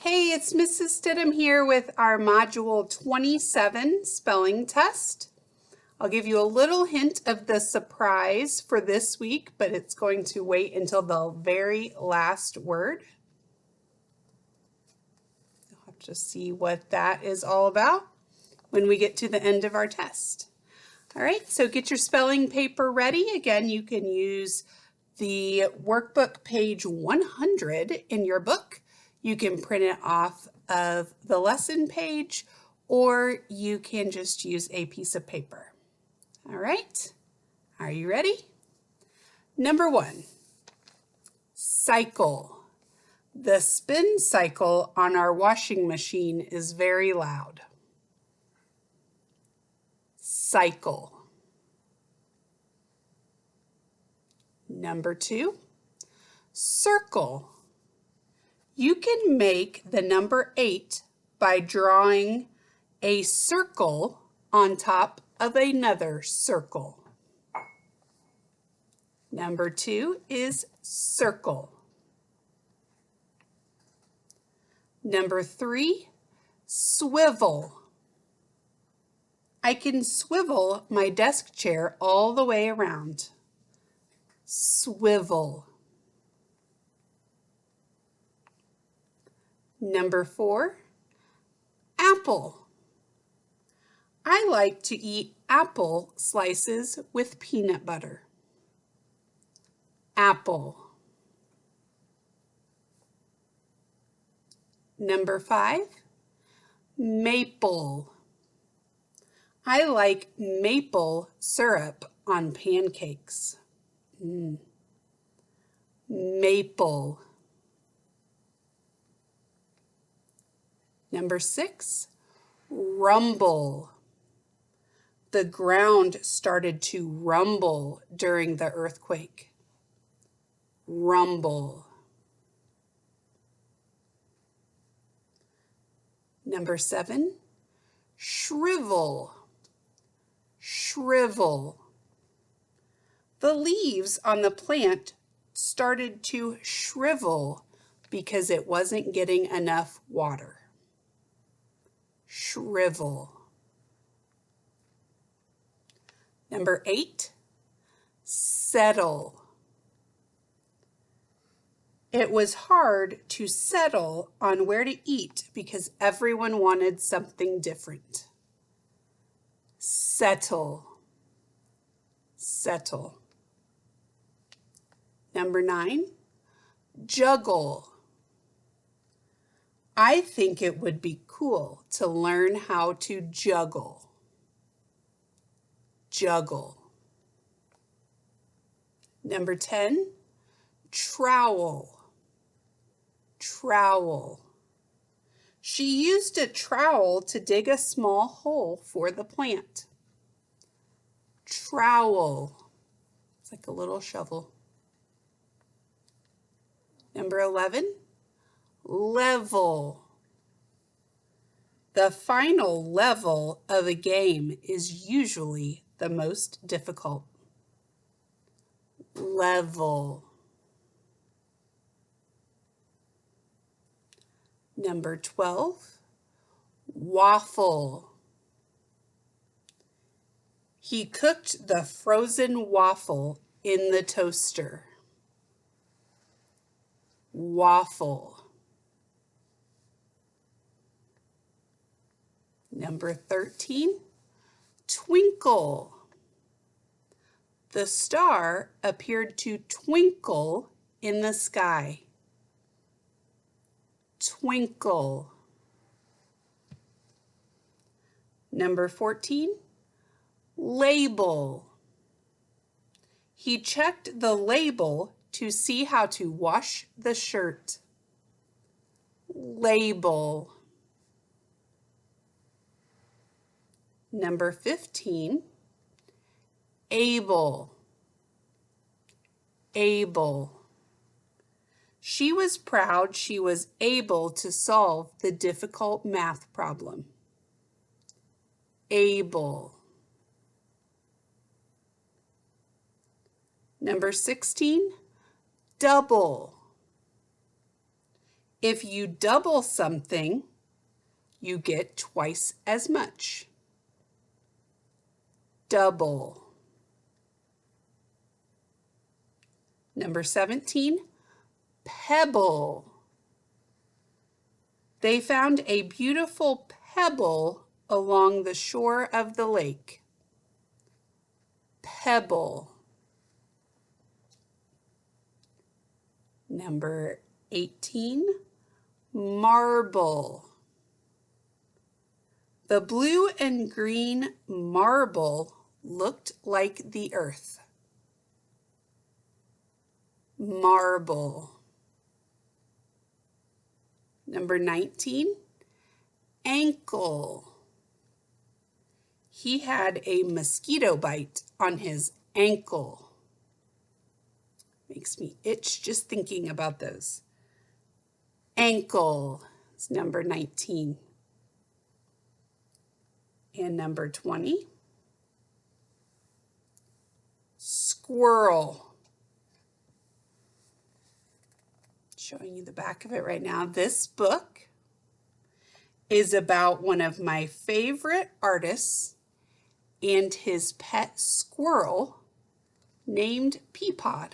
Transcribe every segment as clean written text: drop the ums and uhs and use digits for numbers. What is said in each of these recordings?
Hey, it's Mrs. Stidham here with our Module 27 spelling test. I'll give you a little hint of the surprise for this week, but it's going to wait until the very last word. You'll have to see what that is all about when we get to the end of our test. All right, so get your spelling paper ready. Again, you can use the workbook page 100 in your book. You can print it off of the lesson page, or you can just use a piece of paper. All right, are you ready? Number 1, cycle. The spin cycle on our washing machine is very loud. Cycle. Number 2, circle. You can make the number 8 by drawing a circle on top of another circle. Number 2 is circle. Number 3, swivel. I can swivel my desk chair all the way around. Swivel. Number 4, apple. I like to eat apple slices with peanut butter. Apple. Number 5, maple. I like maple syrup on pancakes. Maple. Number 6, rumble. The ground started to rumble during the earthquake. Rumble. Number 7, shrivel. Shrivel. The leaves on the plant started to shrivel because it wasn't getting enough water. Shrivel. Number 8, settle. It was hard to settle on where to eat because everyone wanted something different. Settle. Settle. Number 9, juggle. I think it would be cool to learn how to juggle. Juggle. Number 10, trowel. Trowel. She used a trowel to dig a small hole for the plant. Trowel. It's like a little shovel. Number 11, level. The final level of a game is usually the most difficult. Level. Number 12, waffle. He cooked the frozen waffle in the toaster. Waffle. Number 13, twinkle. The star appeared to twinkle in the sky. Twinkle. Number 14, label. He checked the label to see how to wash the shirt. Label. Number 15, able. Able. She was proud she was able to solve the difficult math problem. Able. Number 16, double. If you double something, you get twice as much. Double. Number 17, pebble. They found a beautiful pebble along the shore of the lake. Pebble. Number 18, marble. The blue and green marble looked like the earth. Marble. Number 19, ankle. He had a mosquito bite on his ankle. Makes me itch just thinking about those. Ankle is number 19. And number 20, squirrel. Showing you the back of it right now. This book is about one of my favorite artists and his pet squirrel named Peapod.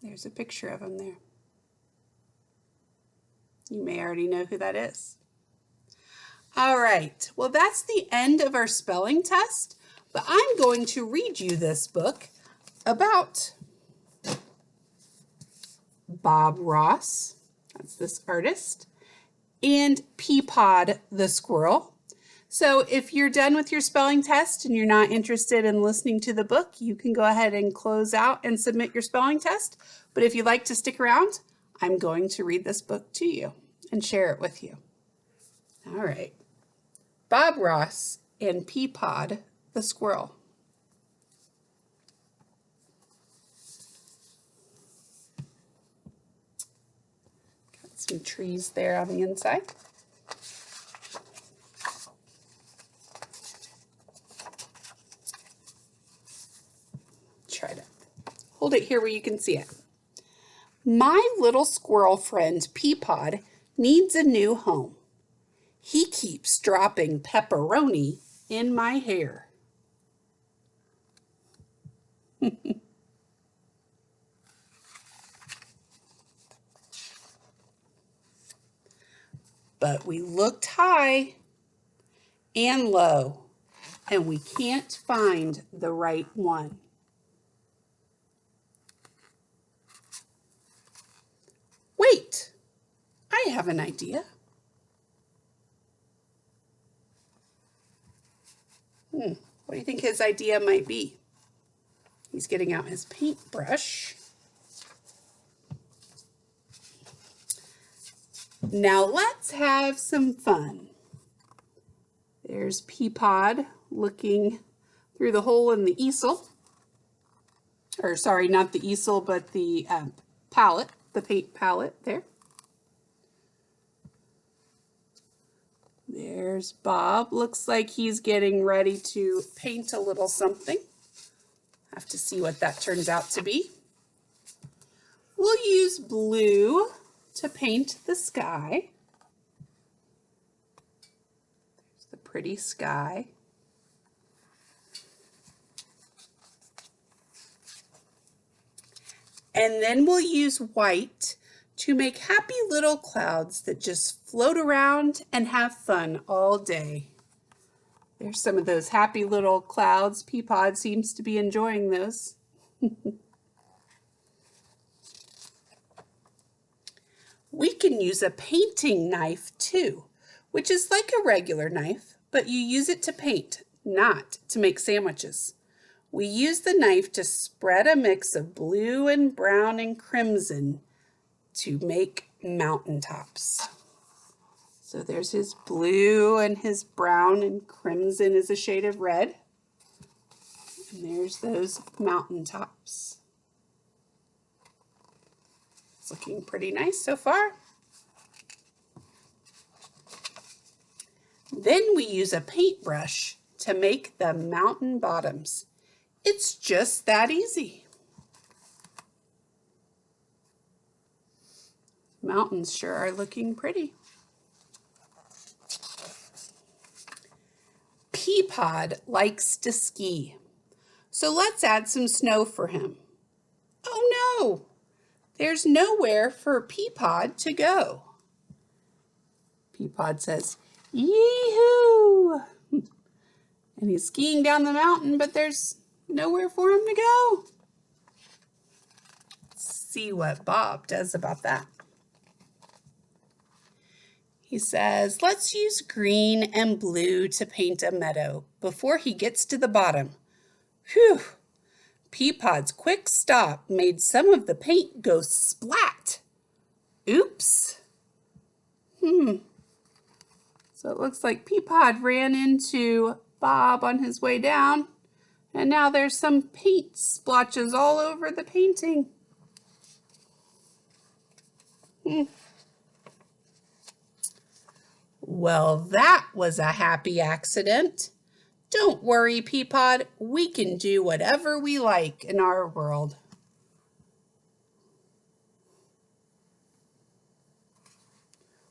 There's a picture of him there. You may already know who that is. All right, well, that's the end of our spelling test, but I'm going to read you this book about Bob Ross, that's this artist, and Peapod the squirrel. So if you're done with your spelling test and you're not interested in listening to the book, you can go ahead and close out and submit your spelling test. But if you'd like to stick around, I'm going to read this book to you and share it with you. All right. Bob Ross and Peapod the squirrel. Got some trees there on the inside. Try to hold it here where you can see it. My little squirrel friend Peapod needs a new home. He keeps dropping pepperoni in my hair. But we looked high and low, and we can't find the right one. Wait, I have an idea. What do you think his idea might be? He's getting out his paintbrush. Now let's have some fun. There's Peapod looking through the hole in the easel. Or sorry, not the easel, but the palette, the paint palette there. There's Bob. Looks like he's getting ready to paint a little something. Have to see what that turns out to be. We'll use blue to paint the sky. There's the pretty sky. And then we'll use white to make happy little clouds that just float around and have fun all day. There's some of those happy little clouds. Peapod seems to be enjoying those. We can use a painting knife too, which is like a regular knife, but you use it to paint, not to make sandwiches. We use the knife to spread a mix of blue and brown and crimson to make mountaintops. So there's his blue and his brown, and crimson is a shade of red. And there's those mountaintops. It's looking pretty nice so far. Then we use a paintbrush to make the mountain bottoms. It's just that easy. Mountains sure are looking pretty. Peapod likes to ski, so let's add some snow for him. Oh no, there's nowhere for Peapod to go. Peapod says, yee-hoo! And he's skiing down the mountain, but there's nowhere for him to go. Let's see what Bob does about that. He says, let's use green and blue to paint a meadow before he gets to the bottom. Phew! Peapod's quick stop made some of the paint go splat. Oops. So it looks like Peapod ran into Bob on his way down, and now there's some paint splotches all over the painting. Well, that was a happy accident. Don't worry, Peapod. We can do whatever we like in our world.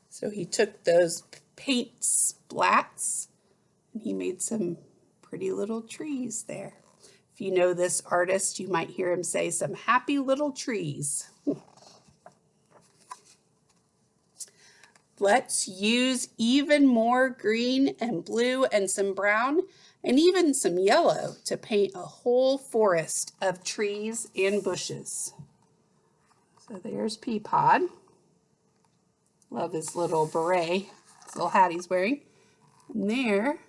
So he took those paint splats and he made some pretty little trees there. If you know this artist, you might hear him say some happy little trees. Let's use even more green and blue and some brown and even some yellow to paint a whole forest of trees and bushes. So there's Peapod. Love his little beret, his little hat he's wearing. And there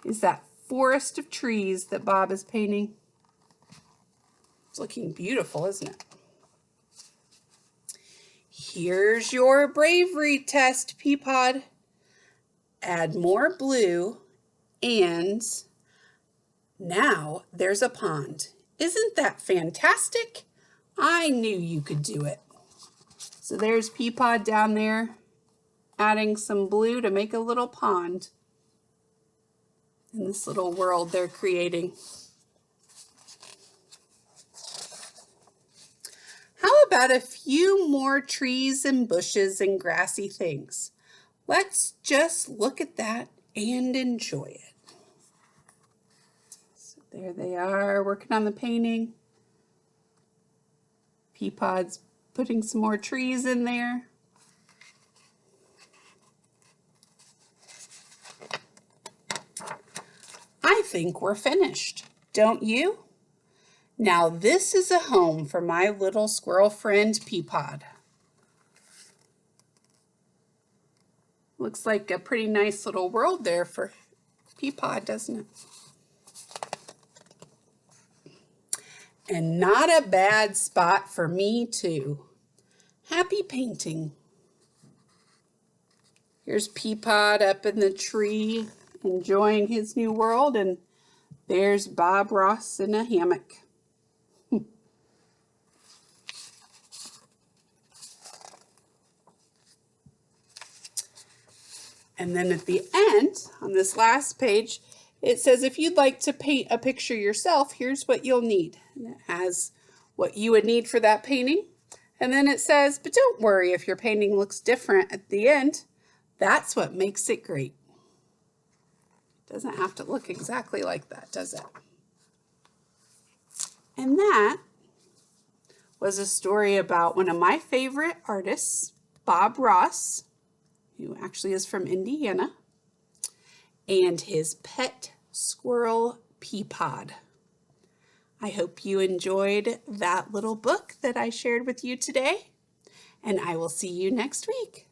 is that forest of trees that Bob is painting. It's looking beautiful, isn't it? Here's your bravery test, Peapod. Add more blue, and now there's a pond. Isn't that fantastic? I knew you could do it. So there's Peapod down there, adding some blue to make a little pond in this little world they're creating. How about a few more trees and bushes and grassy things? Let's just look at that and enjoy it. So there they are, working on the painting. Peapod's putting some more trees in there. I think we're finished, don't you? Now this is a home for my little squirrel friend Peapod. Looks like a pretty nice little world there for Peapod, doesn't it? And not a bad spot for me too. Happy painting. Here's Peapod up in the tree enjoying his new world, and there's Bob Ross in a hammock. And then at the end, on this last page, it says if you'd like to paint a picture yourself, here's what you'll need. And it has what you would need for that painting. And then it says, but don't worry if your painting looks different at the end. That's what makes it great. It doesn't have to look exactly like that, does it? And that was a story about one of my favorite artists, Bob Ross, who actually is from Indiana, and his pet squirrel, Peapod. I hope you enjoyed that little book that I shared with you today, and I will see you next week.